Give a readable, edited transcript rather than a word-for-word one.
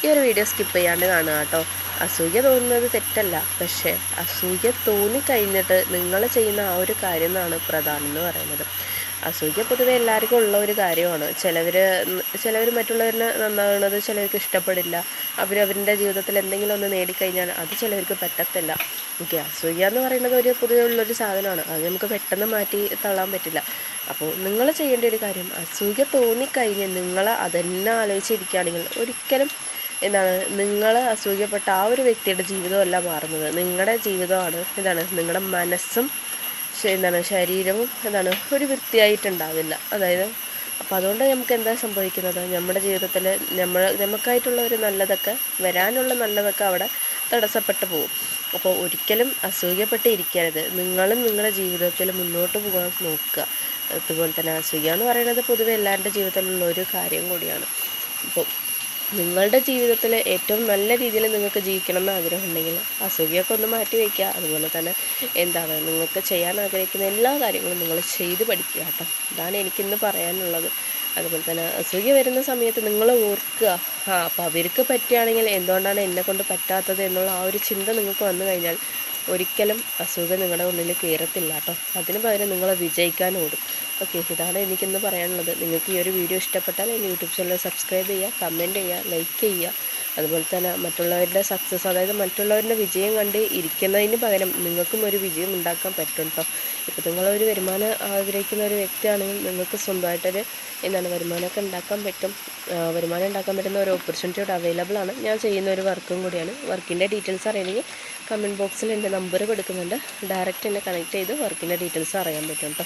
ഈ ഒരു video skip ചെയ്യാണ്ട് കാണുക കേട്ടോ. അസൂയ തോന്നുന്നത് തെറ്റല്ല, പക്ഷേ അസൂയ തോന്നിക്കഴിഞ്ഞിട്ട് നിങ്ങൾ ചെയ്യുന്ന ആ ഒരു കാര്യം എന്നാണ് പ്രധാനം എന്ന് പറയുന്നത്. അസൂയ പൊതുവെ എല്ലാവർക്കും ഉള്ള ഒരു കാര്യമാണ്. ചിലവർ മറ്റുള്ളവരിനെ നന്നാകുന്നത് ചിലവർക്ക് ഇഷ്ടപ്പെടില്ല. അവരവരുടെ ജീവിതത്തിൽ എന്തെങ്കിലും ഒന്ന് നേടിക്കഴിഞ്ഞാൽ അത് ചിലവർക്ക് പറ്റത്തില്ല. ഓക്കെ, അസൂയ എന്ന് പറയുന്നത് ഒരു പൊതുവെ ഉള്ളൊരു സാധനമാണ്. അത് നമുക്ക് പെട്ടെന്ന് മാറ്റി തള്ളാൻ പറ്റില്ല. അപ്പോൾ നിങ്ങൾ ചെയ്യേണ്ട ഒരു കാര്യം, അസൂയ തോന്നിക്കഴിഞ്ഞ് നിങ്ങൾ അതെന്നെ ആലോചിച്ചിരിക്കുകയാണെങ്കിൽ ഒരിക്കലും നിങ്ങൾ അസൂയപ്പെട്ട ആ ഒരു വ്യക്തിയുടെ ജീവിതമല്ല മാറുന്നത്, നിങ്ങളുടെ ജീവിതമാണ് നിങ്ങളുടെ മനസ്സും ശരീരവും ഒരു വൃത്തിയായിട്ടുണ്ടാവില്ല. അതായത് അപ്പോൾ അതുകൊണ്ട് നമുക്ക് എന്താ സംഭവിക്കുന്നത്, നമ്മുടെ ജീവിതത്തിൽ നമുക്കായിട്ടുള്ള ഒരു നല്ലതൊക്കെ വരാനുള്ള നല്ലതൊക്കെ അവിടെ തടസ്സപ്പെട്ടു പോകും. അപ്പോൾ ഒരിക്കലും അസൂയപ്പെട്ട് ഇരിക്കരുത്. നിങ്ങളും നിങ്ങളുടെ ജീവിതത്തിൽ മുന്നോട്ട് പോകാൻ നോക്കുക. അതുപോലെ തന്നെ അസൂയ എന്ന് പറയുന്നത് പൊതുവെ എല്ലാവരുടെ ജീവിതത്തിലുള്ള ഒരു കാര്യം കൂടിയാണ്. അപ്പോൾ നിങ്ങളുടെ ജീവിതത്തിൽ ഏറ്റവും നല്ല രീതിയിൽ നിങ്ങൾക്ക് ജീവിക്കണം എന്ന് ആഗ്രഹമുണ്ടെങ്കിൽ അസൂയൊക്കെ ഒന്ന് മാറ്റി വയ്ക്കുക. അതുപോലെ തന്നെ നിങ്ങൾക്ക് ചെയ്യാൻ ആഗ്രഹിക്കുന്ന എല്ലാ കാര്യങ്ങളും നിങ്ങൾ ചെയ്ത് പഠിക്കുക കേട്ടോ. ഇതാണ് എനിക്കിന്ന് പറയാനുള്ളത്. അതുപോലെ തന്നെ അസൂയ വരുന്ന സമയത്ത് നിങ്ങൾ ഓർക്കുക, അപ്പോൾ അവർക്ക് പറ്റുകയാണെങ്കിൽ എന്തുകൊണ്ടാണ് എന്നെക്കൊണ്ട് പറ്റാത്തത് എന്നുള്ള ആ ഒരു ചിന്ത നിങ്ങൾക്ക് വന്നു കഴിഞ്ഞാൽ ഒരിക്കലും അസുഖ നിങ്ങളുടെ ഉള്ളിൽ കയറത്തില്ല കേട്ടോ. അതിന് പകരം നിങ്ങൾ വിജയിക്കാൻ ഓടും. ഓക്കെ, ഇതാണ് എനിക്കിന്ന് പറയാനുള്ളത്. നിങ്ങൾക്ക് ഈ ഒരു വീഡിയോ ഇഷ്ടപ്പെട്ടാൽ എൻ്റെ യൂട്യൂബ് ചാനൽ സബ്സ്ക്രൈബ് ചെയ്യുക, കമൻറ്റ് ചെയ്യുക, ലൈക്ക് ചെയ്യുക. അതുപോലെ തന്നെ മറ്റുള്ളവരുടെ സക്സസ്, അതായത് മറ്റുള്ളവരുടെ വിജയം കണ്ട് ഇരിക്കുന്നതിന് പകരം നിങ്ങൾക്കും ഒരു വിജയം ഉണ്ടാക്കാൻ പറ്റും കേട്ടോ. ഇപ്പോൾ നിങ്ങളൊരു വരുമാനം ആഗ്രഹിക്കുന്ന ഒരു വ്യക്തിയാണെങ്കിൽ നിങ്ങൾക്ക് സ്വന്തമായിട്ടൊരു വരുമാനമൊക്കെ ഉണ്ടാക്കാൻ പറ്റും. വരുമാനം ഉണ്ടാക്കാൻ പറ്റുന്ന ഒരു ഓപ്പർച്യൂണിറ്റി ഇവിടെ അവൈലബിൾ ആണ്. ഞാൻ ചെയ്യുന്ന ഒരു വർക്കും കൂടിയാണ്. വർക്കിൻ്റെ ഡീറ്റെയിൽസ് അറിയണമെങ്കിൽ കമൻറ്റ് ബോക്സിൽ എൻ്റെ നമ്പർ കൊടുക്കുന്നുണ്ട്. ഡയറക്റ്റ് എന്നെ കണക്ട് ചെയ്ത് വർക്കിൻ്റെ ഡീറ്റെയിൽസ് അറിയാൻ പറ്റും കേട്ടോ.